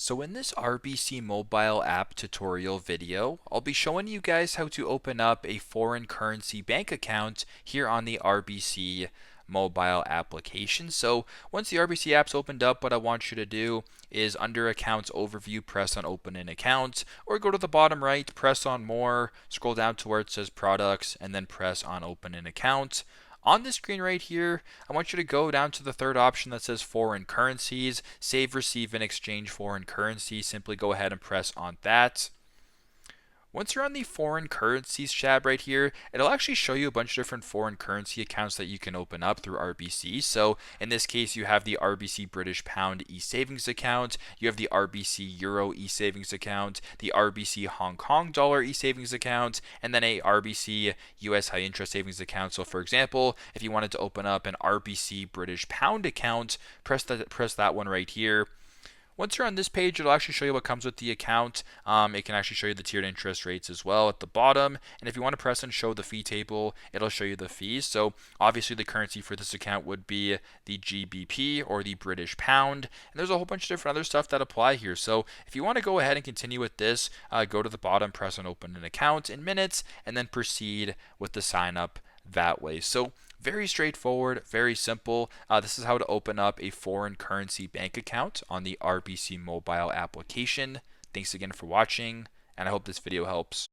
So in this RBC Mobile app tutorial video, I'll be showing you guys how to open up a foreign currency bank account here on the RBC Mobile application. So once the RBC app's opened up, what I want you to do is under Accounts Overview, press on Open an Account, or go to the bottom right, press on More, scroll down to where it says Products, and then press on Open an Account. On the screen right here, I want you to go down to the third option that says foreign currencies, save, receive, and exchange foreign currency. Simply go ahead and press on that. Once you're on the foreign currencies tab right here, it'll actually show you a bunch of different foreign currency accounts that you can open up through RBC. So in this case, you have the RBC British Pound e-savings account, you have the RBC Euro e-savings account, the RBC Hong Kong Dollar e-savings account, and then a RBC US high interest savings account. So for example, if you wanted to open up an RBC British Pound account, press that one right here. Once you're on this page, it'll actually show you what comes with the account. It can actually show you the tiered interest rates as well at the bottom. And if you want to press and show the fee table, it'll show you the fees. So obviously the currency for this account would be the GBP or the British pound. And there's a whole bunch of different other stuff that apply here. So if you want to go ahead and continue with this, go to the bottom, press on open an account in minutes, and then proceed with the sign up that way. So very straightforward, very simple. This is how to open up a foreign currency bank account on the RBC Mobile application. Thanks again for watching, and I hope this video helps.